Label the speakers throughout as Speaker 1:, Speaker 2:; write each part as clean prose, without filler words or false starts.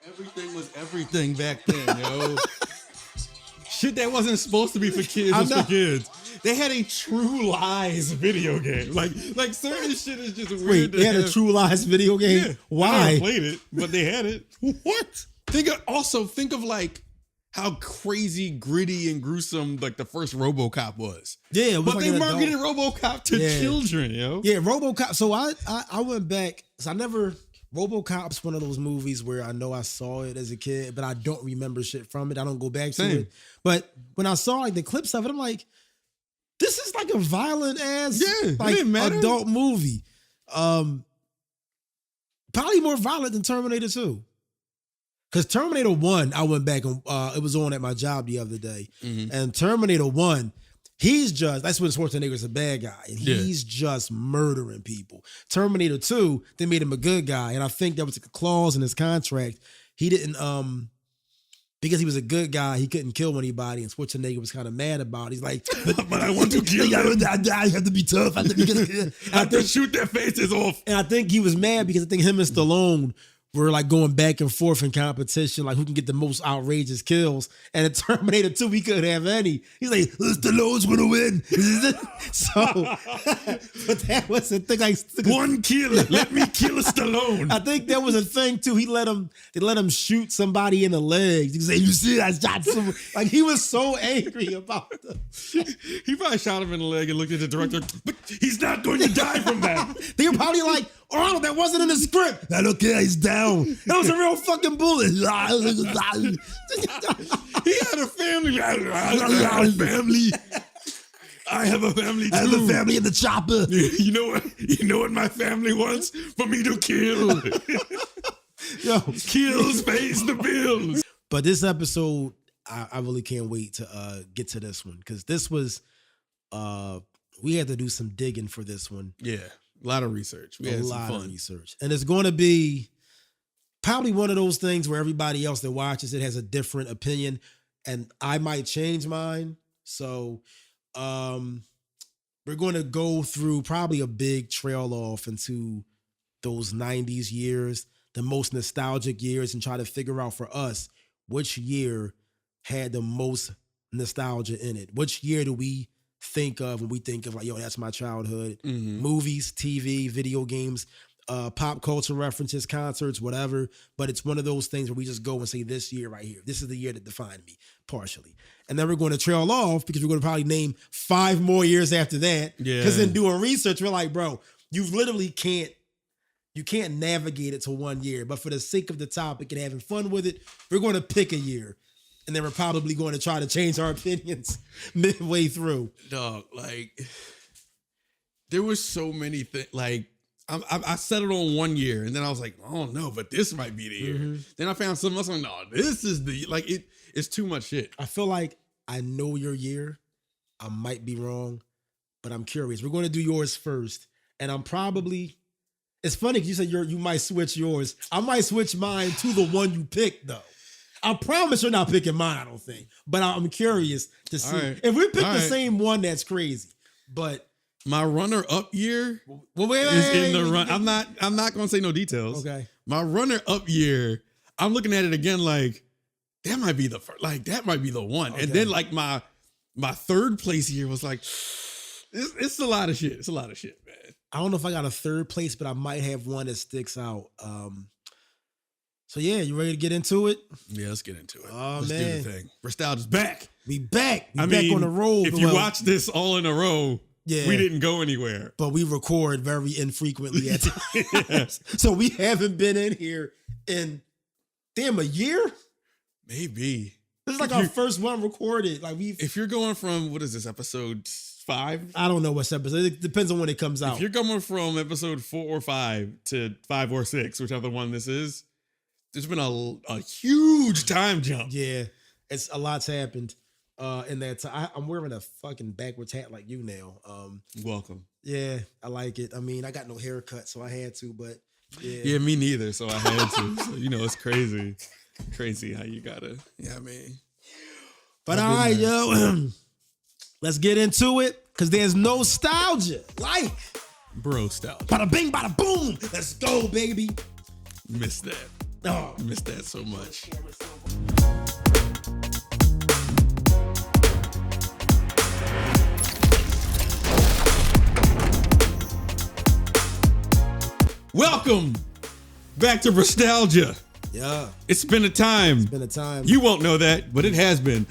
Speaker 1: Everything was everything back then, yo. Shit that wasn't supposed to be for kids was for kids. They had a True Lies video game. Like certain shit is just weird.
Speaker 2: Wait, they had a True Lies video game?
Speaker 1: Yeah,
Speaker 2: Why?
Speaker 1: I never played it, but they had it.
Speaker 2: What?
Speaker 1: Think of like how crazy, gritty, and gruesome like the first RoboCop was.
Speaker 2: Yeah, it was
Speaker 1: but
Speaker 2: like
Speaker 1: they marketed RoboCop to children, yo.
Speaker 2: Yeah, RoboCop. So I went back. So RoboCop's one of those movies where I know I saw it as a kid, but I don't remember shit from it. I don't go back to it. But when I saw like the clips of it, I'm like, this is like a violent ass like adult movie. Probably more violent than Terminator 2. Because Terminator 1, I went back and it was on at my job the other day. Mm-hmm. And Terminator 1, that's when Schwarzenegger's a bad guy. And he's just murdering people. Terminator 2, they made him a good guy. And I think there was like a clause in his contract. He didn't, because he was a good guy, he couldn't kill anybody. And Schwarzenegger was kind of mad about it. He's like, but I want to kill them. I have to be tough. I have to shoot their faces off. And I think he was mad because I think him and Stallone were like going back and forth in competition, like who can get the most outrageous kills. And in Terminator 2, he couldn't have any. He's like, Stallone's gonna win. So, but that was the thing. Like,
Speaker 1: one kill, let me kill Stallone.
Speaker 2: I think that was a thing too. They let him shoot somebody in the legs. He said, "You see, I shot someone." Like he was so angry about them.
Speaker 1: He probably shot him in the leg and looked at the director, but he's not going to die from that.
Speaker 2: They were probably like, Arnold, that wasn't in the script. I don't care, he's down. That was a real fucking bullet.
Speaker 1: He had a family. I have a family. I have a family too.
Speaker 2: I have a family in the chopper.
Speaker 1: You know what my family wants? For me to kill.
Speaker 2: Yo,
Speaker 1: kills pays the bills.
Speaker 2: But this episode, I really can't wait to get to this one. Because this was, we had to do some digging for this one.
Speaker 1: Yeah. A lot of research. We had some fun.
Speaker 2: Of research. And it's going to be probably one of those things where everybody else that watches it has a different opinion. And I might change mine. So we're going to go through probably a big trail off into those 90s years, the most nostalgic years, and try to figure out for us which year had the most nostalgia in it. Which year do we think of when we think of like, yo, that's my childhood? Mm-hmm. Movies, TV, video games, pop culture references, concerts, whatever. But it's one of those things where we just go and say, this year right here, this is the year that defined me, partially. And then we're going to trail off because we're going to probably name 5 more years after that. Yeah. Because in doing research, we're like, bro, you literally can't navigate it to one year. But for the sake of the topic and having fun with it, we're going to pick a year. And then we're probably going to try to change our opinions midway through.
Speaker 1: Dog, like, there was so many things. Like, I settled on 1 year, and then I was like, oh no, but this might be the year. Mm-hmm. Then I found something else. I'm like, no, this is the, like, it's too much shit.
Speaker 2: I feel like I know your year. I might be wrong, but I'm curious. We're going to do yours first. And I'm probably, it's funny because you said you might switch yours. I might switch mine to the one you picked, though. I promise you're not picking mine, I don't think. But I'm curious to see. Right. If we pick the same one, that's crazy. But
Speaker 1: my runner-up year is in the run. I'm not going to say no details. Okay. My runner-up year, I'm looking at it again like, that might be the first, like, that might be the one. Okay. And then, like, my third place year was like, it's a lot of shit. It's a lot of shit, man.
Speaker 2: I don't know if I got a third place, but I might have one that sticks out. So yeah, you ready to get into it?
Speaker 1: Yeah, let's get into it.
Speaker 2: Oh,
Speaker 1: let's
Speaker 2: man.
Speaker 1: do the thing. Brostalgia's back.
Speaker 2: We back. We back on the road.
Speaker 1: If you watch this all in a row, we didn't go anywhere.
Speaker 2: But we record very infrequently at times. So we haven't been in here in, damn, a year?
Speaker 1: Maybe.
Speaker 2: This is like our first one recorded. Like
Speaker 1: if you're going from, what is this, episode 5?
Speaker 2: I don't know what's episode. It depends on when it comes out.
Speaker 1: If you're coming from episode 4 or 5 to 5 or 6, whichever one this is, there's been a huge time jump.
Speaker 2: Yeah, it's a lot's happened in that time. I'm wearing a fucking backwards hat like you now.
Speaker 1: Welcome.
Speaker 2: Yeah, I like it. I mean, I got no haircut, so I had to, but yeah.
Speaker 1: Yeah, me neither, so I had to. So, it's crazy. Crazy how you gotta, I mean.
Speaker 2: But all right, yo, let's get into it, because there's no-stalgia. Like
Speaker 1: Brostalgia.
Speaker 2: Bada bing, bada boom. Let's go, baby.
Speaker 1: Missed that. Oh, I miss that so much. Welcome back to Brostalgia.
Speaker 2: Yeah.
Speaker 1: It's been a time.
Speaker 2: It's been a time.
Speaker 1: You won't know that, but it has been.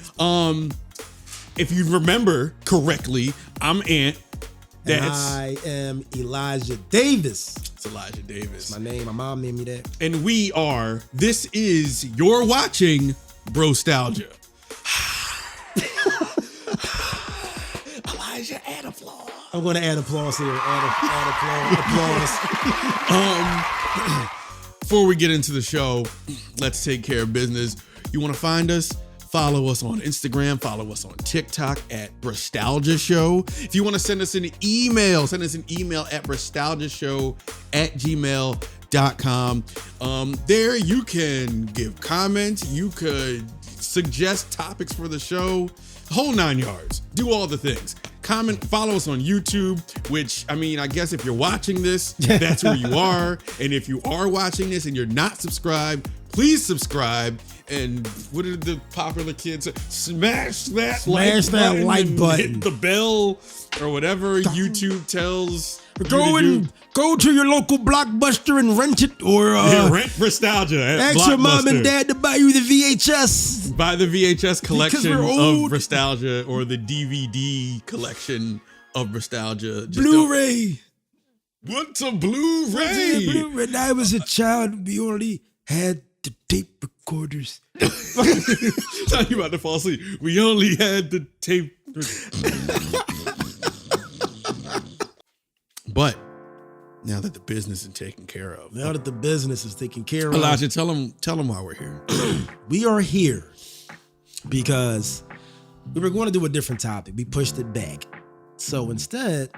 Speaker 1: If you remember correctly, I'm Ant.
Speaker 2: And I am Elijah Davis.
Speaker 1: It's Elijah Davis.
Speaker 2: That's my name. My mom named me that.
Speaker 1: And this is You're Watching Brostalgia. Elijah, add applause.
Speaker 2: I'm going to add applause here. Add applause.
Speaker 1: Before we get into the show, let's take care of business. You want to find us? Follow us on Instagram. Follow us on TikTok at Brostalgia Show. If you want to send us an email at brostalgiashow@gmail.com. There you can give comments. You could suggest topics for the show. Whole 9 yards. Do all the things. Comment, follow us on YouTube, which, I mean, I guess if you're watching this, that's where you are. And if you are watching this and you're not subscribed, please subscribe. And what did the popular kids say? Smash that like button. Hit the bell or whatever YouTube tells.
Speaker 2: Go to your local Blockbuster and rent it, or
Speaker 1: rent Brostalgia.
Speaker 2: Ask your mom and dad to buy you the VHS.
Speaker 1: Buy the VHS collection of Brostalgia or the DVD collection of Brostalgia.
Speaker 2: Blu-ray.
Speaker 1: What's a Blu-ray?
Speaker 2: When I was a child, we only had the tape recorders.
Speaker 1: Thought you about to fall asleep. We only had the tape. But now that the business is taken care of.
Speaker 2: Elijah,
Speaker 1: tell them why we're here.
Speaker 2: We are here because we were going to do a different topic. We pushed it back. So instead,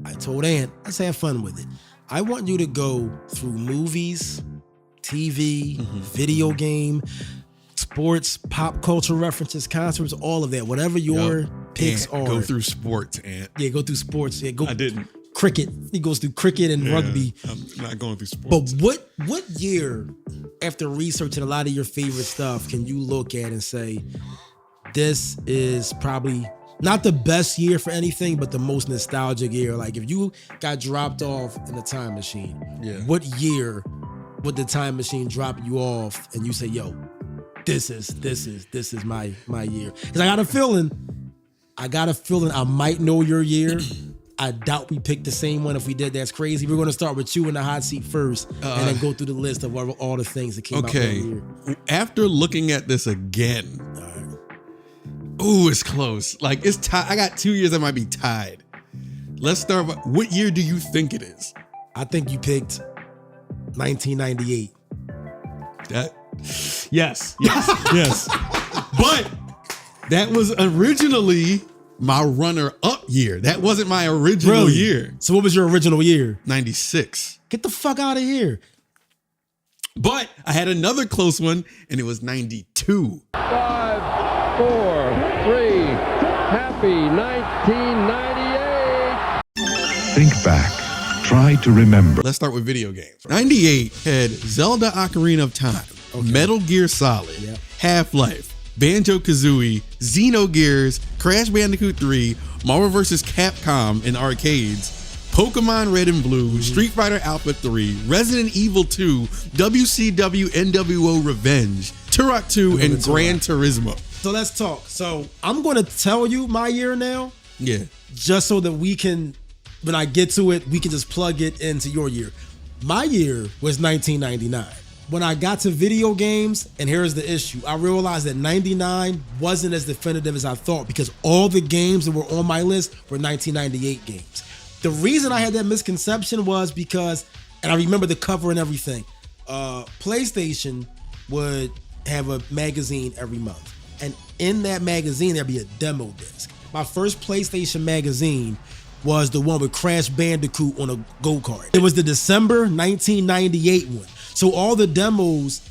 Speaker 2: I told Ant, let's have fun with it. I want you to go through movies, TV, video game, sports, pop culture references, concerts, all of that. Whatever your picks are.
Speaker 1: Go through sports, Ant.
Speaker 2: Yeah, go through sports. Yeah, go.
Speaker 1: I didn't.
Speaker 2: Cricket. He goes through cricket and rugby.
Speaker 1: I'm not going through sports.
Speaker 2: But what year, after researching a lot of your favorite stuff, can you look at and say, this is probably not the best year for anything, but the most nostalgic year? Like if you got dropped off in a time machine, what year would the time machine drop you off and you say, yo, this is my year? Because I got a feeling I might know your year. I doubt we picked the same one. If we did, that's crazy. We're going to start with you in the hot seat first and then go through the list of all the things that came out that year.
Speaker 1: After looking at this again, it's close. Like it's tied. I got 2 years that might be tied. Let's start with, what year do you think it is?
Speaker 2: I think you picked 1998.
Speaker 1: Yes. But that was originally my runner-up year. That wasn't my original year.
Speaker 2: So what was your original year?
Speaker 1: 96.
Speaker 2: Get the fuck out of here.
Speaker 1: But I had another close one, and it was 92.
Speaker 3: 5, 4, 3, happy 1998.
Speaker 4: Think back. Try to remember.
Speaker 1: Let's start with video games. 98 had Zelda Ocarina of Time, Metal Gear Solid, Half-Life, Banjo-Kazooie, Xenogears, Crash Bandicoot 3, Marvel vs. Capcom in arcades, Pokemon Red and Blue, Street Fighter Alpha 3, Resident Evil 2, WCW NWO Revenge, Turok 2, and Gran Turismo.
Speaker 2: So let's talk. So I'm going to tell you my year now.
Speaker 1: Yeah.
Speaker 2: Just so that we can, when I get to it, we can just plug it into your year. My year was 1999. When I got to video games, and here's the issue, I realized that 99 wasn't as definitive as I thought because all the games that were on my list were 1998 games. The reason I had that misconception was because, and I remember the cover and everything, PlayStation would have a magazine every month. And in that magazine, there'd be a demo disc. My first PlayStation magazine was the one with Crash Bandicoot on a go-kart. It was the December 1998 one. So all the demos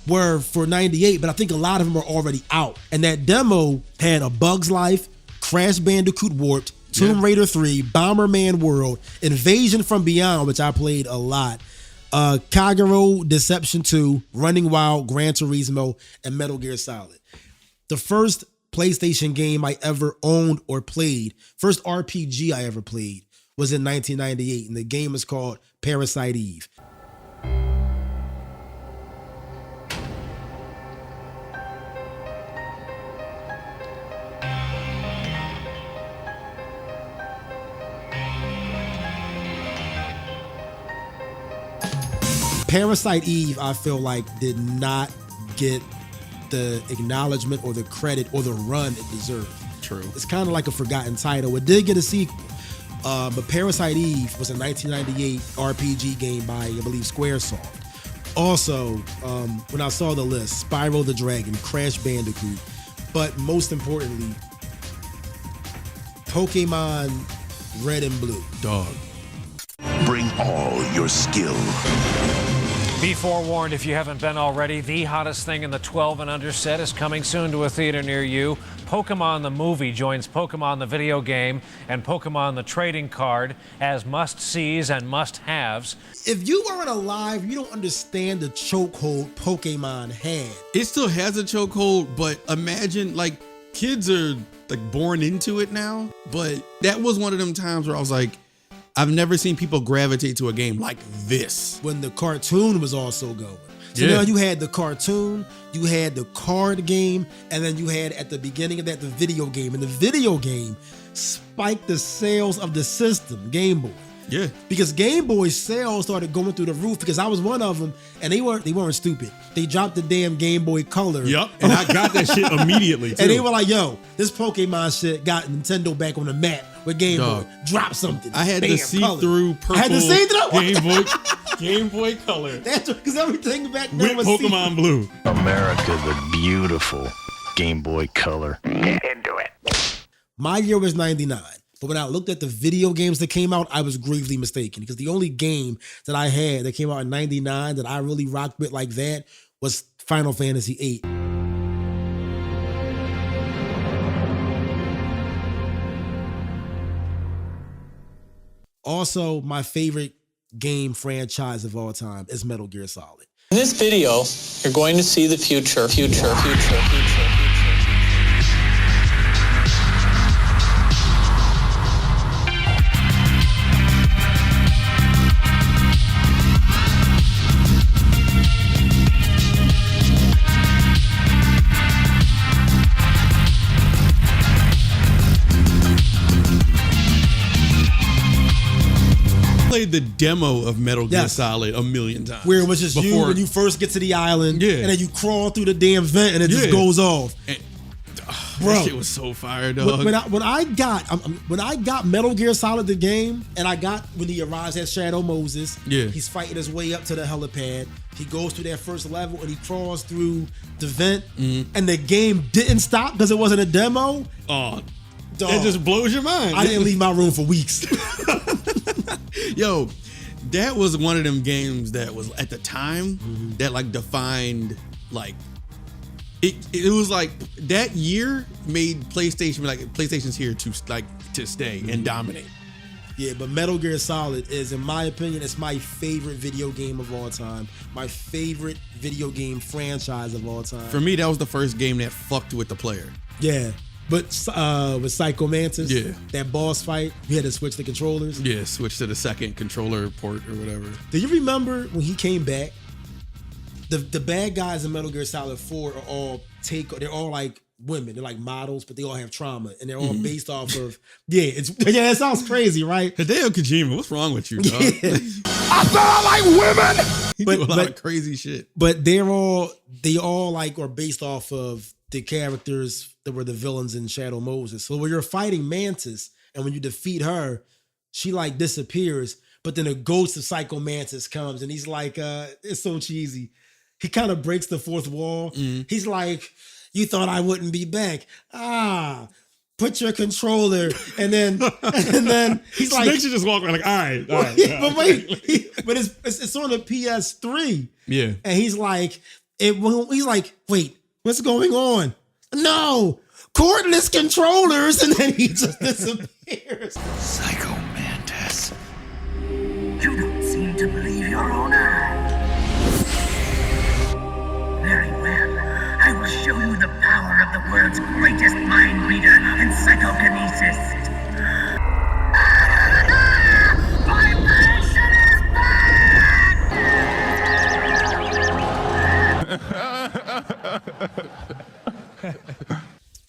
Speaker 2: were for 98, but I think a lot of them are already out. And that demo had A Bug's Life, Crash Bandicoot Warped, Tomb Raider 3, Bomberman World, Invasion from Beyond, which I played a lot, Kagero, Deception 2, Running Wild, Gran Turismo, and Metal Gear Solid. The first PlayStation game I ever owned or played, first RPG I ever played, was in 1998, and the game is called Parasite Eve. Parasite Eve, I feel like, did not get the acknowledgement or the credit or the run it deserved.
Speaker 1: True.
Speaker 2: It's kind of like a forgotten title. It did get a sequel, but Parasite Eve was a 1998 RPG game by, I believe, Squaresoft. Also, when I saw the list, Spyro the Dragon, Crash Bandicoot, but most importantly, Pokemon Red and Blue.
Speaker 1: Dog.
Speaker 5: Bring all your skill.
Speaker 6: Be forewarned if you haven't been already, the hottest thing in the 12 and under set is coming soon to a theater near you. Pokemon the movie joins Pokemon the video game and Pokemon the trading card as must-sees and must-haves.
Speaker 2: If you weren't alive, you don't understand the chokehold Pokemon had.
Speaker 1: It still has a chokehold, but imagine, like, kids are like born into it now. But that was one of them times where I was like, I've never seen people gravitate to a game like this.
Speaker 2: When the cartoon was also going. So
Speaker 1: Yeah.
Speaker 2: now you had the cartoon, you had the card game, and then you had at the beginning of that the video game. And the video game spiked the sales of the system, Game Boy.
Speaker 1: Yeah.
Speaker 2: Because Game Boy sales started going through the roof because I was one of them, and they weren't stupid. They dropped the damn Game Boy Color.
Speaker 1: Yup. And I got that shit immediately, too.
Speaker 2: And they were like, yo, this Pokemon shit got Nintendo back on the map with Game
Speaker 1: Dog.
Speaker 2: Boy. Drop something.
Speaker 1: I had
Speaker 2: Bam,
Speaker 1: the see-through purple
Speaker 2: I had the see-through
Speaker 1: Game Boy Color
Speaker 2: That's because everything back then
Speaker 1: with
Speaker 2: was
Speaker 1: Pokemon Blue.
Speaker 5: America the beautiful. Game Boy Color. Get into it.
Speaker 2: My year was 99. But when I looked at the video games that came out, I was gravely mistaken because the only game that I had that came out in 99 that I really rocked with like that was Final Fantasy VIII. Also, my favorite game franchise of all time is Metal Gear Solid.
Speaker 7: In this video, you're going to see the future.
Speaker 1: Played the demo of Metal Gear Solid a million times.
Speaker 2: Where it was just you when you first get to the island,
Speaker 1: Yeah.
Speaker 2: and then you crawl through the damn vent and it just goes off. Bro,
Speaker 1: that shit was so fire, dog.
Speaker 2: When I got Metal Gear Solid the game, and I got when he arrives at Shadow Moses, he's fighting his way up to the helipad. He goes through that first level and he crawls through the vent, and the game didn't stop because it wasn't a demo.
Speaker 1: Oh,
Speaker 2: dog.
Speaker 1: It just blows your mind.
Speaker 2: I didn't leave my room for weeks.
Speaker 1: Yo, that was one of them games that was at the time that like defined like it was like that year made PlayStation like PlayStation's here to stay and dominate.
Speaker 2: Yeah, but Metal Gear Solid is, in my opinion, it's my favorite video game of all time. My favorite video game franchise of all time.
Speaker 1: For me, that was the first game that fucked with the player.
Speaker 2: Yeah. But with Psycho Mantis, that boss fight, you had to switch the controllers.
Speaker 1: Yeah, switch to the second controller port or whatever.
Speaker 2: Do you remember when he came back? The bad guys in Metal Gear Solid 4 are all they're all like women. They're like models, but they all have trauma, and they're all based off of it sounds crazy, right?
Speaker 1: Hideo Kojima, what's wrong with you, dog?
Speaker 2: Yeah.
Speaker 5: I said I like women.
Speaker 1: He do a lot of crazy shit.
Speaker 2: But they all like are based off of the characters that were the villains in Shadow Moses. So when you're fighting Mantis and when you defeat her, she like disappears, but then a ghost of Psycho Mantis comes and he's like, it's so cheesy. He kind of breaks the fourth wall. He's like, you thought I wouldn't be back. Put your controller. And then he's like,
Speaker 1: makes you just walk around like, all right.
Speaker 2: But wait, but it's on the PS3.
Speaker 1: Yeah.
Speaker 2: And he's like, wait, what's going on? No, cordless controllers. And then he just disappears.
Speaker 5: Psycho Mantis. You don't seem to believe your own eyes.
Speaker 8: have the world's greatest mind reader and psychokinesis. Vibration is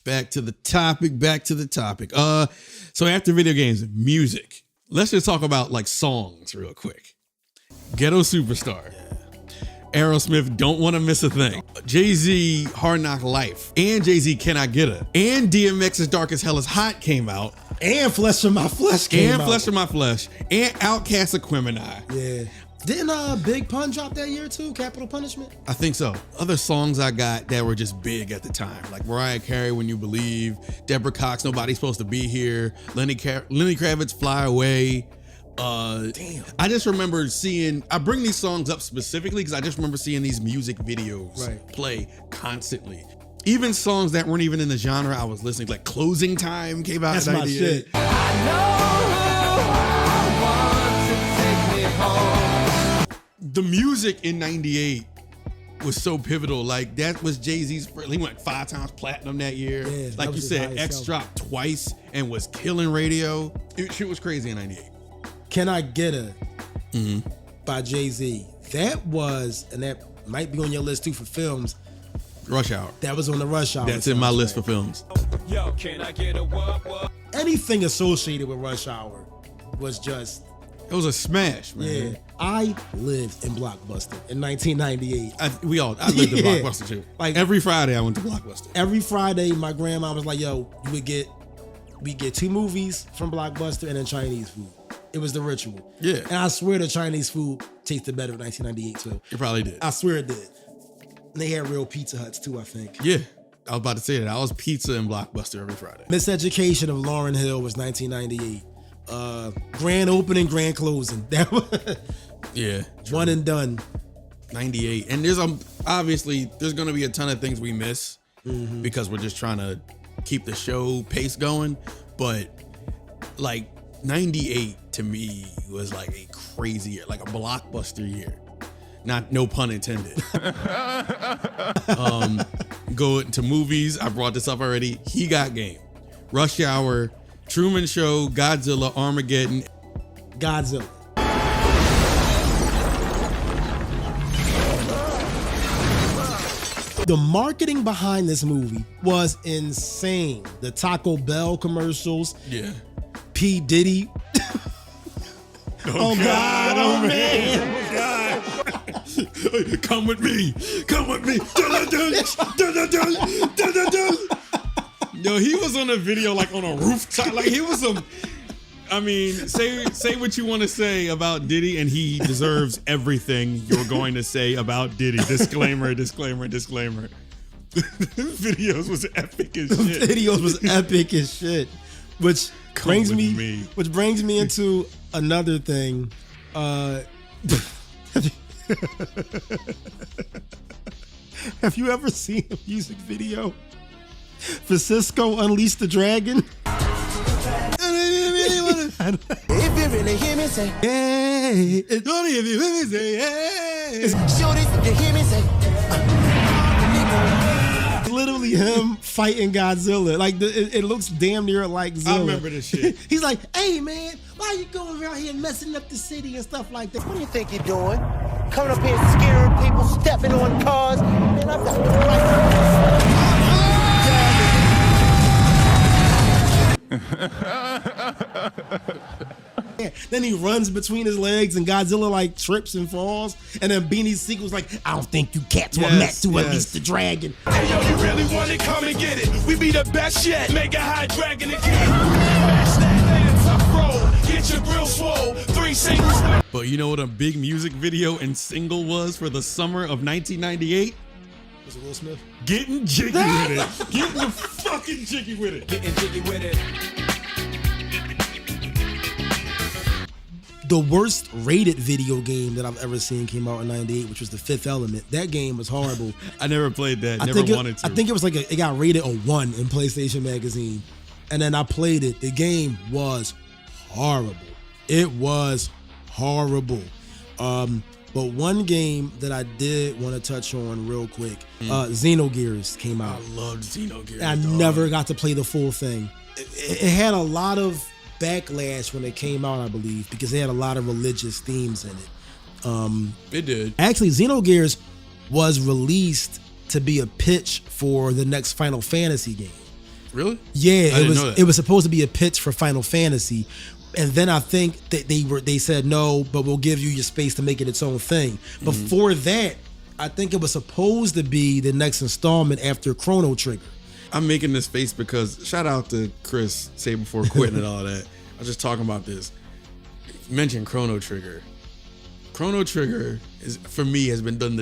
Speaker 1: Back to the topic. So after video games, music. Let's just talk about like songs real quick. Ghetto Superstar. Aerosmith, Don't Want to Miss a Thing. Jay-Z, Hard Knock Life. And Jay-Z, Can I Get Her? And DMX's Dark as Hell is Hot came out.
Speaker 2: And Flesh of My Flesh came out.
Speaker 1: And Flesh of My Flesh. And Outkast Aquemini.
Speaker 2: Yeah. Didn't Big Pun drop that year too? Capital Punishment?
Speaker 1: I think so. Other songs I got that were just big at the time, like Mariah Carey, When You Believe, Deborah Cox, Nobody's Supposed to Be Here, Lenny Kravitz, Fly Away. Damn. I just remember I bring these songs up specifically because I just remember seeing these music videos play constantly. Even songs that weren't even in the genre I was listening, like Closing Time came out.
Speaker 2: That's my shit.
Speaker 1: The music in 98 was so pivotal. Like that was Jay-Z's first, he went 5 times platinum that year. Yeah, like you said, X dropped twice and was killing radio. Shit was crazy in 98.
Speaker 2: Can I Get Her by Jay-Z. That might be on your list too for films.
Speaker 1: Rush Hour.
Speaker 2: That was on the Rush Hour.
Speaker 1: That's in my list for films.
Speaker 9: Yo, can I get a what?
Speaker 2: Anything associated with Rush Hour was just...
Speaker 1: It was a smash, man.
Speaker 2: Yeah. I lived in Blockbuster in 1998.
Speaker 1: I lived in Blockbuster too. Like every Friday I went to Blockbuster.
Speaker 2: Every Friday my grandma was like, yo, we get 2 movies from Blockbuster and then Chinese food. It was the ritual.
Speaker 1: Yeah.
Speaker 2: And I swear the Chinese food tasted better in 1998 too.
Speaker 1: It probably did.
Speaker 2: I swear it did. And they had real Pizza Huts too, I think.
Speaker 1: Yeah. I was about to say that. I was pizza and Blockbuster every Friday.
Speaker 2: Miseducation of Lauryn Hill was 1998. Grand opening, grand closing. That was
Speaker 1: yeah.
Speaker 2: One and done.
Speaker 1: 98. And there's obviously there's gonna be a ton of things we miss because we're just trying to keep the show pace going. But like 98 to me was like a crazy year, like a blockbuster year. No pun intended. Go into movies. I brought this up already. He Got Game, Rush Hour, Truman Show, Godzilla, Armageddon.
Speaker 2: Godzilla. The marketing behind this movie was insane. The Taco Bell commercials.
Speaker 1: Yeah.
Speaker 2: P. Diddy. Oh God, oh man.
Speaker 1: Oh God. Come with me. Yo, he was on a video like on a rooftop. Like he was say what you want to say about Diddy, and he deserves everything you're going to say about Diddy. Disclaimer. Videos was epic as shit. Which brings me into another thing. Have you ever seen a music video for Cisco Unleash the Dragon?
Speaker 10: If you really hear me say,
Speaker 2: hey,
Speaker 1: if you hear me say, hey.
Speaker 10: Shorty, if you hear me say,
Speaker 2: it's literally him fighting Godzilla. Like it looks damn near like Zilla.
Speaker 1: I remember this shit.
Speaker 2: He's like, hey man, why you going around here messing up the city and stuff like that?
Speaker 10: what do you think you're doing? Coming up here scaring people, stepping on cars, man, I've got the
Speaker 2: Then he runs between his legs and Godzilla like trips and falls. And then Beanie's sequel's like, I don't think you cats were meant to unleash the dragon.
Speaker 9: Hey yo, you really want it? Come and get it. We be the best yet. Make a high dragon again. Smash that land, tough roll. Get your grill swole. 3 singles.
Speaker 1: But you know what a big music video and single was for the summer of 1998?
Speaker 2: Was it Will Smith?
Speaker 1: Getting jiggy with it. Getting the fucking jiggy with it.
Speaker 9: Getting jiggy with it.
Speaker 2: The worst rated video game that I've ever seen came out in 98, which was The Fifth Element. That game was horrible.
Speaker 1: I never played that. Never wanted to.
Speaker 2: I think it was like it got rated a 1 in PlayStation Magazine. And then I played it. The game was horrible. It was horrible. But one game that I did want to touch on real quick, Xenogears came out.
Speaker 1: I loved Xenogears.
Speaker 2: I never got to play the full thing. It had a lot of backlash when it came out, I believe, because it had a lot of religious themes in it.
Speaker 1: It did.
Speaker 2: Actually, Xenogears was released to be a pitch for the next Final Fantasy game.
Speaker 1: Really?
Speaker 2: Yeah,
Speaker 1: I didn't know that.
Speaker 2: It was supposed to be a pitch for Final Fantasy, and then I think that they said no, but we'll give you your space to make it its own thing. Before that, I think it was supposed to be the next installment after Chrono Trigger.
Speaker 1: I'm making this face because shout out to Chris, say before quitting and all that. I was just talking about this. You mentioned Chrono Trigger. Chrono Trigger is, for me, has been done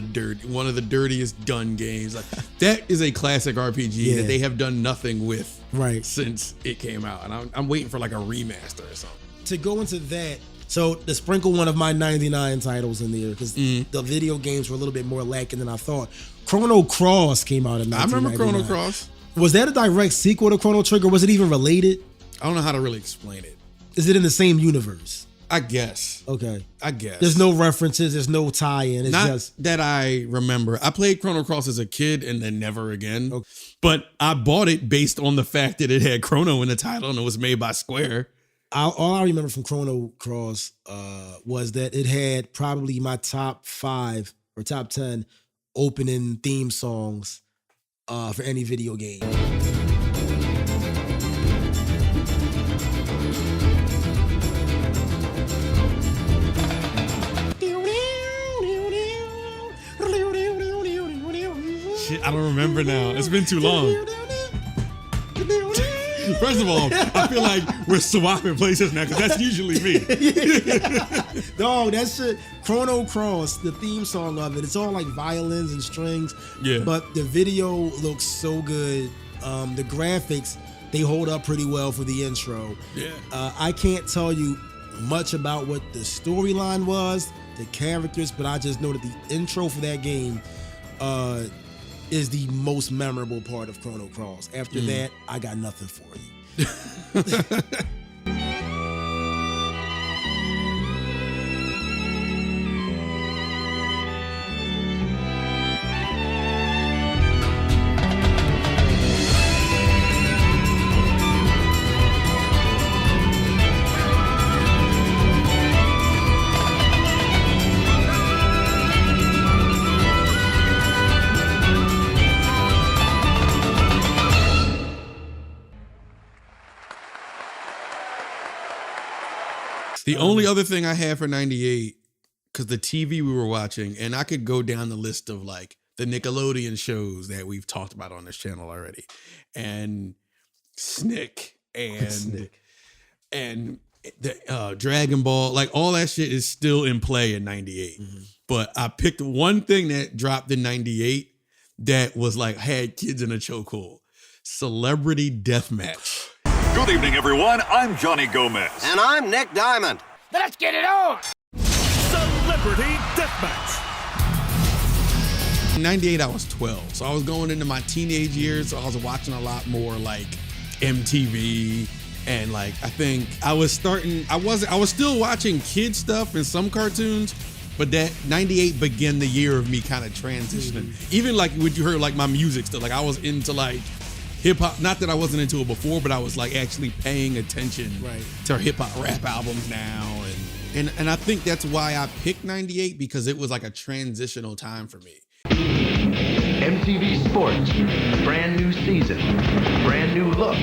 Speaker 1: one of the dirtiest done games. Like, that is a classic RPG that they have done nothing with since it came out, and I'm waiting for like a remaster or something.
Speaker 2: To go into that, so to sprinkle one of my 99 titles in there, because the video games were a little bit more lacking than I thought. Chrono Cross came out in 1999.
Speaker 1: I remember Chrono Cross.
Speaker 2: Was that a direct sequel to Chrono Trigger? Was it even related?
Speaker 1: I don't know how to really explain it.
Speaker 2: Is it in the same universe?
Speaker 1: I guess.
Speaker 2: Okay.
Speaker 1: I guess.
Speaker 2: There's no references. There's no tie-in. It's
Speaker 1: Not
Speaker 2: just
Speaker 1: that I remember. I played Chrono Cross as a kid and then never again. Okay. But I bought it based on the fact that it had Chrono in the title and it was made by Square.
Speaker 2: All I remember from Chrono Cross was that it had probably my top 5 or top 10 opening theme songs for any video game.
Speaker 1: Shit, I don't remember now. It's been too long. First of all, I feel like we're swapping places now because that's usually me.
Speaker 2: No, that shit, Chrono Cross, the theme song of it, it's all like violins and strings.
Speaker 1: Yeah.
Speaker 2: But the video looks so good. The graphics, they hold up pretty well for the intro.
Speaker 1: Yeah.
Speaker 2: I can't tell you much about what the storyline was, the characters, but I just know that the intro for that game is the most memorable part of Chrono Cross. After that, I got nothing for you.
Speaker 1: The only other thing I had for 98, because the TV we were watching, and I could go down the list of like the Nickelodeon shows that we've talked about on this channel already, and Snick and the Dragon Ball, like all that shit is still in play in 98. But I picked one thing that dropped in 98 that was like had kids in a chokehold: Celebrity Deathmatch.
Speaker 11: Good evening, everyone. I'm Johnny Gomez.
Speaker 10: And I'm Nick Diamond.
Speaker 8: Let's get it on!
Speaker 11: Celebrity Deathmatch.
Speaker 1: In 98, I was 12. So I was going into my teenage years. So I was watching a lot more like MTV. And like, I think I was still watching kid stuff and some cartoons. But that 98 began the year of me kind of transitioning. Even like what you heard, like my music stuff. Like I was into like hip hop, not that I wasn't into it before, but I was like actually paying attention to hip hop rap albums now, and I think that's why I picked 98, because it was like a transitional time for me.
Speaker 12: MTV Sports, brand new season, brand new look.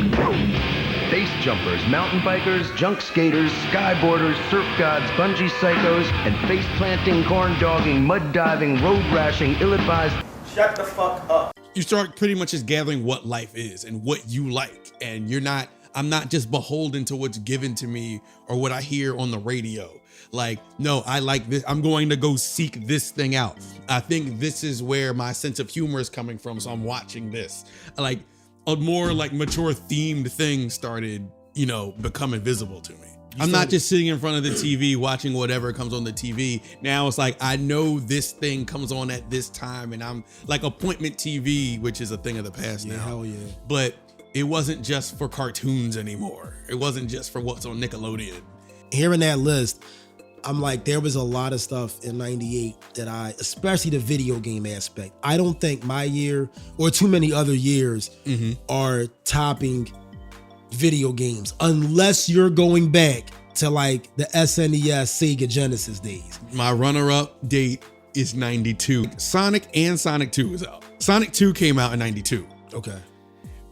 Speaker 12: Face jumpers, mountain bikers, junk skaters, skyboarders, surf gods, bungee psychos, and face planting, corn dogging, mud diving, road rashing, ill-advised.
Speaker 10: Shut the fuck up.
Speaker 1: You start pretty much just gathering what life is and what you like. And I'm not just beholden to what's given to me or what I hear on the radio. Like, no, I like this. I'm going to go seek this thing out. I think this is where my sense of humor is coming from. So I'm watching this. Like a more like mature themed thing started, becoming visible to me. I'm not just sitting in front of the TV watching whatever comes on the TV. Now it's like, I know this thing comes on at this time, and I'm like appointment TV, which is a thing of the past now.
Speaker 2: Hell yeah.
Speaker 1: But it wasn't just for cartoons anymore. It wasn't just for what's on Nickelodeon.
Speaker 2: Hearing that list, I'm like, there was a lot of stuff in 98 that especially the video game aspect, I don't think my year or too many other years are topping video games unless you're going back to like the SNES, Sega Genesis days.
Speaker 1: My runner-up date is 92. Sonic and Sonic 2 is out. Sonic 2 came out in 92.
Speaker 2: Okay.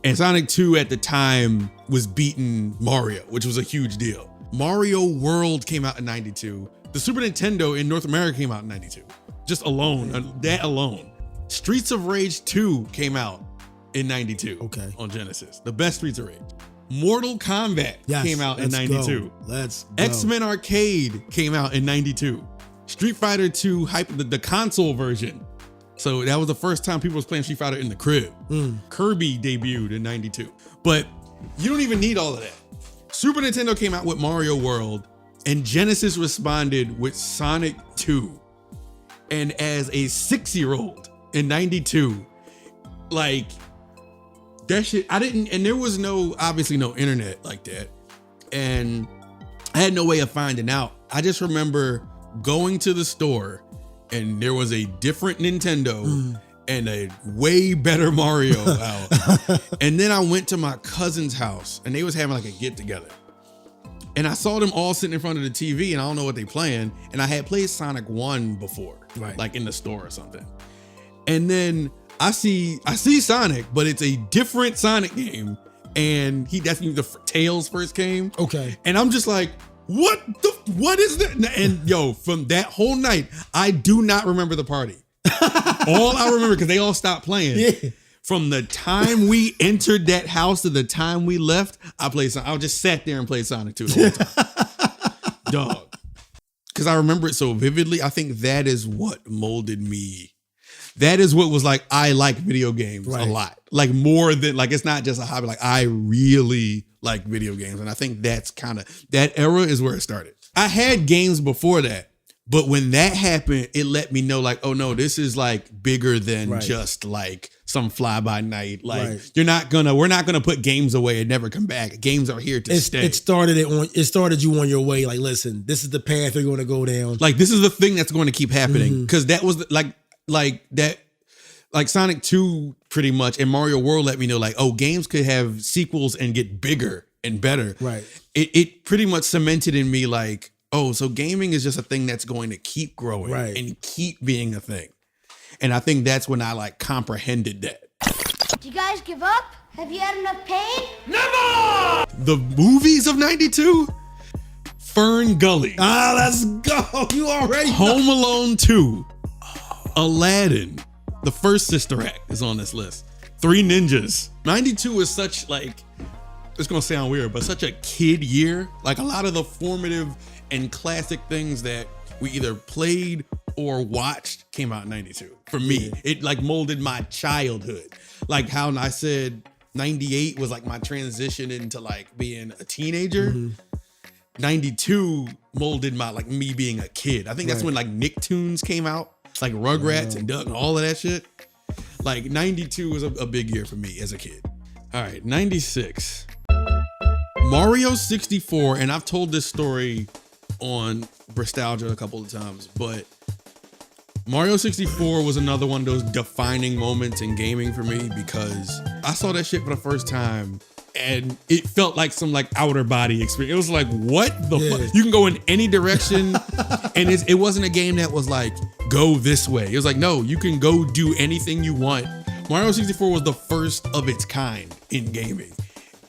Speaker 1: And Sonic 2 at the time was beating Mario, which was a huge deal. Mario World came out in 92. The Super Nintendo in North America came out in 92. Just alone, that alone. Streets of Rage 2 came out in 92 on Genesis. The best Streets of Rage. Mortal Kombat came out in 92.
Speaker 2: Let's go.
Speaker 1: X-Men Arcade came out in 92. Street Fighter 2 the console version. So that was the first time people was playing Street Fighter in the crib. Kirby debuted in 92. But you don't even need all of that. Super Nintendo came out with Mario World, and Genesis responded with Sonic 2. And as a 6-year-old in 92, like, that shit, and there was obviously no internet like that. And I had no way of finding out. I just remember going to the store and there was a different Nintendo and a way better Mario out. And then I went to my cousin's house and they was having like a get together. And I saw them all sitting in front of the TV and I don't know what they playing. And I had played Sonic 1 before, like in the store or something. And then I see Sonic, but it's a different Sonic game. And that's when the Tails first came.
Speaker 2: Okay.
Speaker 1: And I'm just like, what is that? And yo, from that whole night, I do not remember the party. All I remember, because they all stopped playing. From the time we entered that house to the time we left, I just sat there and played Sonic 2 the whole time. Dog. Because I remember it so vividly. I think that is what molded me. That is what was like, I like video games a lot. Like more than, like, it's not just a hobby. Like, I really like video games. And I think that's that era is where it started. I had games before that. But when that happened, it let me know like, oh no, this is like bigger than just like some fly by night. Like we're not gonna put games away and never come back. Games are here to stay.
Speaker 2: It started you on your way. Like, listen, this is the path you're going to go down.
Speaker 1: Like, this is the thing that's going to keep happening. Because that was like Sonic 2 pretty much, and Mario World let me know like, oh, games could have sequels and get bigger and better.
Speaker 2: Right.
Speaker 1: It pretty much cemented in me like, oh, so gaming is just a thing that's going to keep growing and keep being a thing. And I think that's when I like comprehended that.
Speaker 13: Do you guys give up? Have you had enough pain?
Speaker 1: Never! The movies of 92? Fern Gully.
Speaker 2: Let's go. You already know.
Speaker 1: Home Alone 2. Aladdin. The first Sister Act is on this list. Three Ninjas. 92 is such like, it's gonna sound weird, but such a kid year. Like a lot of the formative and classic things that we either played or watched came out in 92. For me, it like molded my childhood. Like how I said 98 was like my transition into like being a teenager. 92 molded my like me being a kid. I think that's when like Nicktoons came out, like Rugrats and Duck and all of that shit. Like 92 was a big year for me as a kid. All right, 96. Mario 64, and I've told this story on Brostalgia a couple of times, but Mario 64 was another one of those defining moments in gaming for me because I saw that shit for the first time and it felt like some like outer body experience. It was like, what the fuck? You can go in any direction and it wasn't a game that was like, go this way. It was like, no, you can go do anything you want. Mario 64 was the first of its kind in gaming.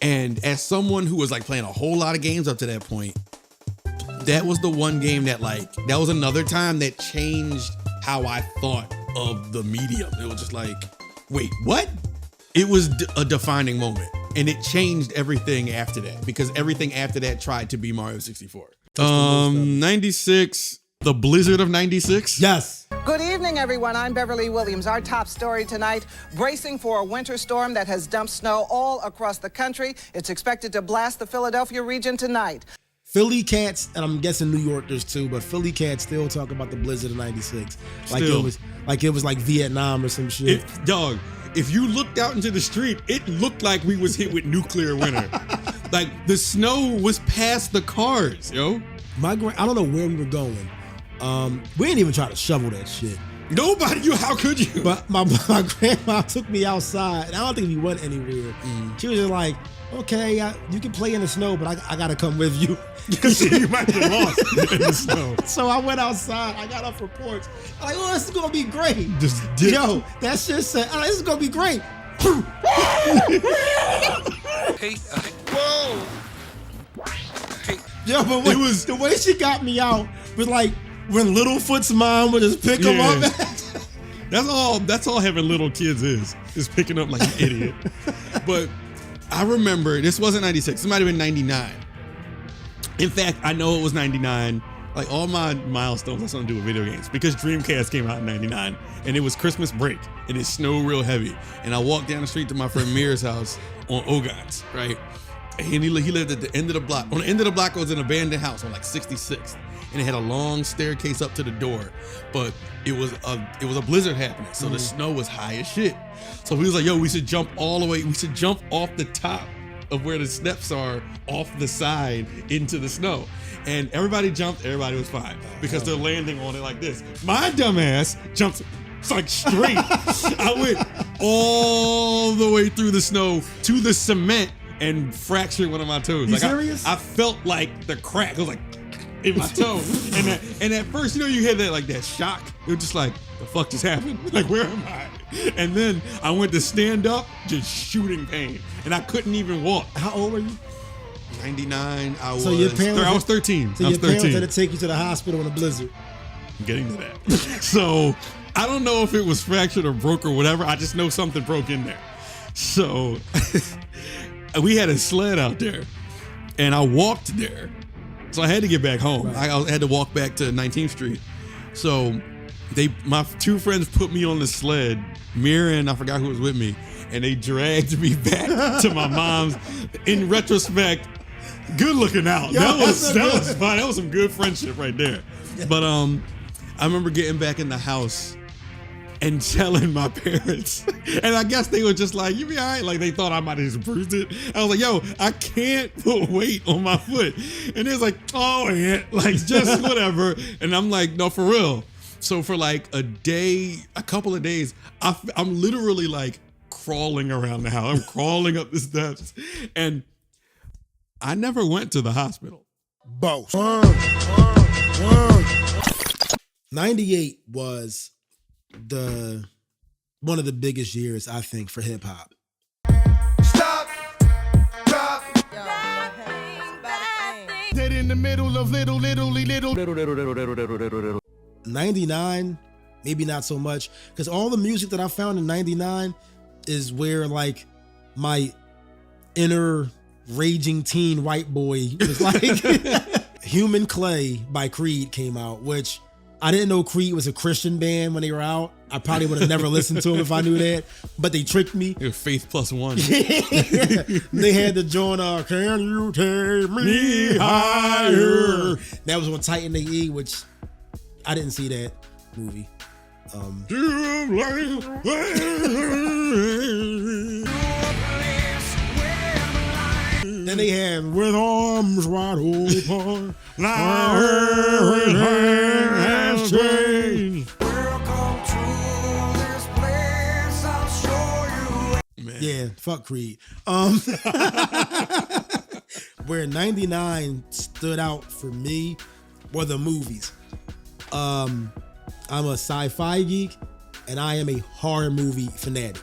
Speaker 1: And as someone who was like playing a whole lot of games up to that point, that was the one game that like, that was another time that changed how I thought of the medium. It was just like, wait, what? It was a defining moment. And it changed everything after that because everything after that tried to be Mario 64. 96, the Blizzard of 96.
Speaker 2: Yes.
Speaker 14: Good evening, everyone. I'm Beverly Williams. Our top story tonight, bracing for a winter storm that has dumped snow all across the country. It's expected to blast the Philadelphia region tonight.
Speaker 2: Philly cats, and I'm guessing New Yorkers too, but Philly cats still talk about the Blizzard of 96. Like it was like Vietnam or some shit.
Speaker 1: Dog, if you looked out into the street, it looked like we was hit with nuclear winter. Like the snow was past the cars, yo.
Speaker 2: I don't know where we were going. We didn't even try to shovel that shit.
Speaker 1: Nobody, how could you?
Speaker 2: But my grandma took me outside, and I don't think we went anywhere. She was just like, okay, you can play in the snow, but I gotta come with you.
Speaker 1: Because you might get lost in the snow.
Speaker 2: So I went outside, I got off for porch. I'm like, oh, this is gonna be great.
Speaker 1: Just dip.
Speaker 2: Yo, that shit said, I'm like, this is gonna be great.
Speaker 9: Hey, whoa! Hey.
Speaker 2: Yo, but the way she got me out was like when Littlefoot's mom would just pick him up.
Speaker 1: That's all having little kids is picking up like an idiot. But I remember, this wasn't 96, it might have been 99. In fact, I know it was 99. Like all my milestones have something to do with video games because Dreamcast came out in 99 and it was Christmas break and it snowed real heavy. And I walked down the street to my friend Mir's house on Ogons, right? And he lived at the end of the block. On the end of the block was an abandoned house on like 66th. And it had a long staircase up to the door. But it was a blizzard happening. So the snow was high as shit. So he was like, yo, we should jump all the way. We should jump off the top of where the steps are off the side into the snow. And everybody jumped, everybody was fine because they're landing on it like this. My dumbass jumped like straight. I went all the way through the snow to the cement and fractured one of my toes.
Speaker 2: You serious?
Speaker 1: I felt like the crack. It was like in my toe. And at first, you had that shock. It was just like, the fuck just happened? Like, where am I? And then I went to stand up, just shooting pain. And I couldn't even walk.
Speaker 2: How old were you?
Speaker 1: 99. I was 13.
Speaker 2: So your parents had to take you to the hospital in a blizzard.
Speaker 1: I'm getting to that. So I don't know if it was fractured or broke or whatever. I just know something broke in there. So we had a sled out there and I walked there. So I had to get back home. Right. I had to walk back to 19th Street. So my two friends put me on the sled, Mira and I forgot who was with me, and they dragged me back to my mom's. In retrospect, good looking out.
Speaker 2: Yo,
Speaker 1: that was fun. That was some good friendship right there. But I remember getting back in the house and telling my parents, and I guess they were just like, "You be all right?" Like they thought I might have just bruised it. I was like, "Yo, I can't put weight on my foot," and they was like, "Oh, Aunt, like just whatever." And I'm like, "No, for real." So for like a couple of days, I'm literally like crawling around the house. I'm crawling up the steps, and I never went to the hospital.
Speaker 2: Both. 98 was one of the biggest years, I think, for hip hop.
Speaker 9: Stop, drop, dead in the middle of little.
Speaker 2: 99, maybe not so much, because all the music that I found in 99 is where like my inner raging teen white boy was like. Human Clay by Creed came out, which I didn't know Creed was a Christian band when they were out. I probably would have never listened to them if I knew that, but they tricked me.
Speaker 1: It was Faith Plus One.
Speaker 2: They had the joint, can you take me higher? That was on Titan AE, which I didn't see that movie. Then they had With Arms Wide Open. Now her has changed. Welcome to this place, I'll show you. Man. Yeah, fuck Creed. Where 99 stood out for me were the movies. I'm a sci-fi geek and I am a horror movie fanatic.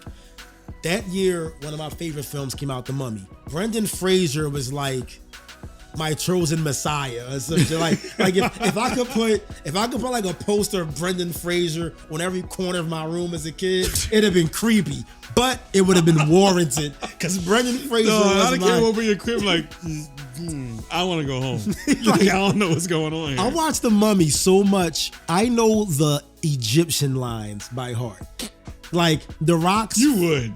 Speaker 2: That year, one of my favorite films came out, The Mummy. Brendan Fraser was like my chosen messiah or something. like if I could put like a poster of Brendan Fraser on every corner of my room as a kid, it'd have been creepy, but it would have been warranted because Brendan Fraser.
Speaker 1: I don't care what be equipped. Like, I want to go home. Like, I don't know what's going on here.
Speaker 2: I watched The Mummy so much, I know the Egyptian lines by heart. Like The Rock's,
Speaker 1: you would,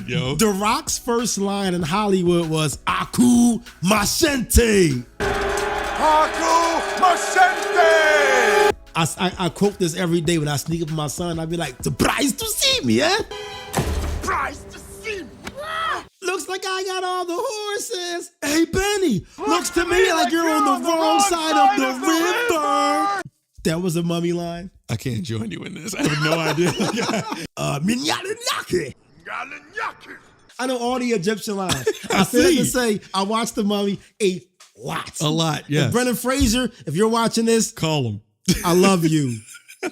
Speaker 1: yo. The
Speaker 2: Rock's first line in Hollywood was "Aku Machente."
Speaker 9: Aku Machente.
Speaker 2: I quote this every day when I sneak up on my son. I'd be like, "Surprised to see me, eh? Surprised to see me. Looks like guy got all the horses. Hey, Benny, looks to me like you're on the wrong side of the river. That was a Mummy line.
Speaker 1: I can't join you in this. I have no idea.
Speaker 2: I know all the Egyptian lines. I said it to say I watched the Mummy a lot.
Speaker 1: Yeah.
Speaker 2: Brendan Fraser, if you're watching this,
Speaker 1: call him.
Speaker 2: I love you.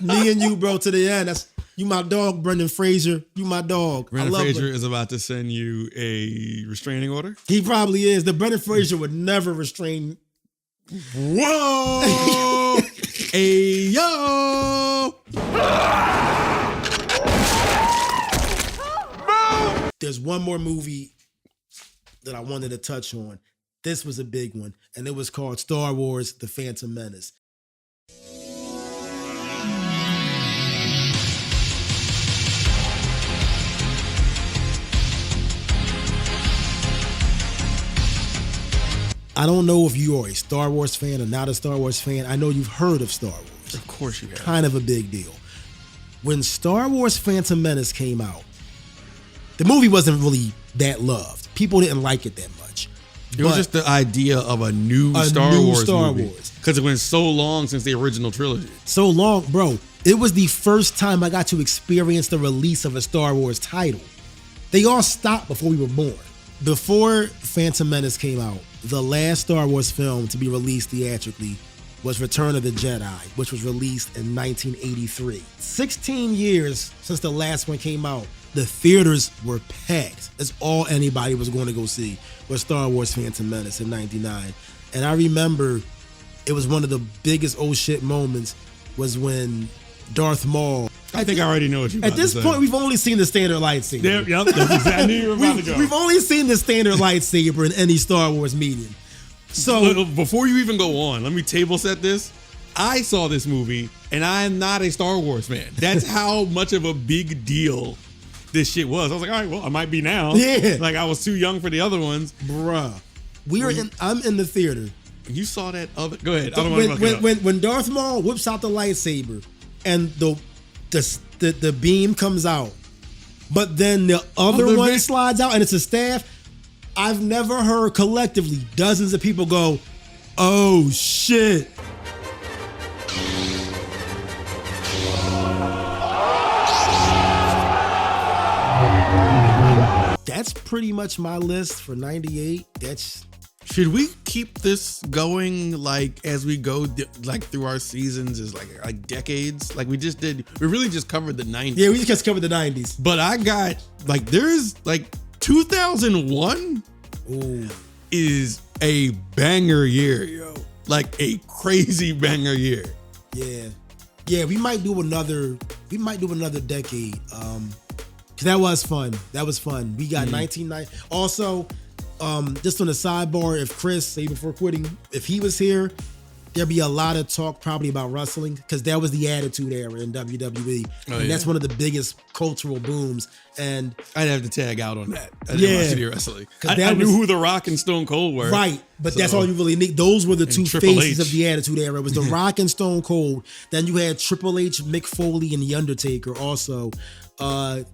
Speaker 2: Me and you, bro, to the end. That's you, my dog, Brendan Fraser. You, my dog.
Speaker 1: Brendan Fraser is about to send you a restraining order.
Speaker 2: He probably is. The Brendan Fraser would never restrain.
Speaker 1: Whoa! Hey yo!
Speaker 2: There's one more movie that I wanted to touch on. This was a big one, and it was called Star Wars: The Phantom Menace. I don't know if you are a Star Wars fan or not a Star Wars fan. I know you've heard of Star Wars.
Speaker 1: Of course you have.
Speaker 2: Kind of a big deal. When Star Wars Phantom Menace came out, the movie wasn't really that loved. People didn't like it that much.
Speaker 1: It was just the idea of a new Star Wars movie. Because it went so long since the original trilogy.
Speaker 2: So long, bro. It was the first time I got to experience the release of a Star Wars title. They all stopped before we were born. Before Phantom Menace came out, the last Star Wars film to be released theatrically was Return of the Jedi, which was released in 1983. 16 years since the last one came out, the theaters were packed. That's all anybody was going to go see was Star Wars Phantom Menace in 99. And I remember it was one of the biggest oh shit moments was when Darth Maul.
Speaker 1: I think I already know what you're about
Speaker 2: At this point, we've only seen the standard lightsaber.
Speaker 1: Yep, that's exactly. I knew you were about to go.
Speaker 2: We've only seen the standard lightsaber in any Star Wars medium. So
Speaker 1: before you even go on, let me table set this. I saw this movie, and I am not a Star Wars fan. That's how much of a big deal this shit was. I was like, all right, well, I might be now.
Speaker 2: Yeah.
Speaker 1: Like, I was too young for the other ones.
Speaker 2: Bruh. I'm in the theater.
Speaker 1: You saw that other... Go ahead. I don't want to fuck it up.
Speaker 2: When Darth Maul whips out the lightsaber, and the beam comes out, but then the other one slides out and it's a staff. I've never heard collectively dozens of people go, oh shit. That's pretty much my list for 98.
Speaker 1: Should we keep this going like as we go like through our seasons as like decades? Like we just did. We really just covered the 90s.
Speaker 2: Yeah, we just covered the 90s.
Speaker 1: But I got like there's like 2001 is a banger year, yo. Like a crazy banger year.
Speaker 2: Yeah. Yeah, we might do another decade. Cause that was fun. We got 1990. Also, just on the sidebar, if Chris, say before quitting, if he was here, there'd be a lot of talk probably about wrestling because that was the Attitude Era in WWE. And that's one of the biggest cultural booms. And
Speaker 1: I'd have to tag out on that. I didn't watch any wrestling. I knew who The Rock and Stone Cold were.
Speaker 2: Right, but that's all you really need. Those were the two faces of the Attitude Era. It was The Rock and Stone Cold. Then you had Triple H, Mick Foley, and The Undertaker also.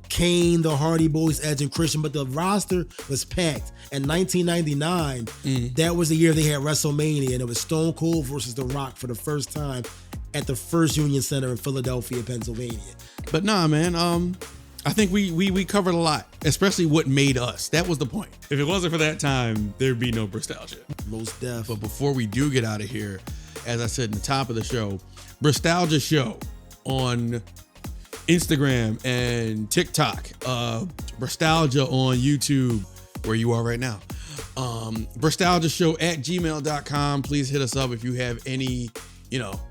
Speaker 2: Kane, the Hardy Boys, Edge, and Christian, but the roster was packed. In 1999, that was the year they had WrestleMania, and it was Stone Cold versus The Rock for the first time at the First Union Center in Philadelphia, Pennsylvania.
Speaker 1: But nah, man, I think we covered a lot, especially what made us. That was the point. If it wasn't for that time, there'd be no Brostalgia.
Speaker 2: Most def.
Speaker 1: But before we do get out of here, as I said in the top of the show, Brostalgia Show on Instagram and TikTok, Brostalgia on YouTube, where you are right now. BrostalgiaShow@gmail.com. Please hit us up if you have any,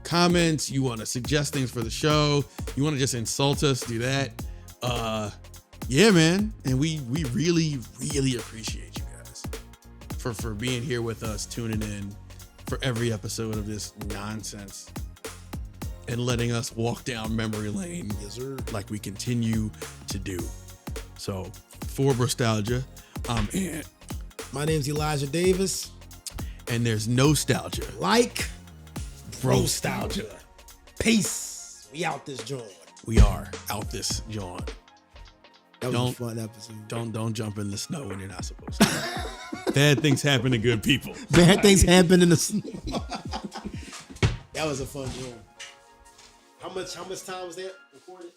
Speaker 1: comments, you want to suggest things for the show, you want to just insult us, do that. Yeah, man. And we really, really appreciate you guys for being here with us, tuning in for every episode of this nonsense. And letting us walk down memory lane, like we continue to do. So, for Brostalgia, I'm Ant.
Speaker 2: My name's Elijah Davis.
Speaker 1: And there's no-stalgia.
Speaker 2: Like Brostalgia. Peace. We out this joint.
Speaker 1: We are out this joint.
Speaker 2: That was a fun episode.
Speaker 1: Don't jump in the snow when you're not supposed to. Bad things happen to good people.
Speaker 2: Bad things happen in the snow. That was a fun game. How much time was that recorded?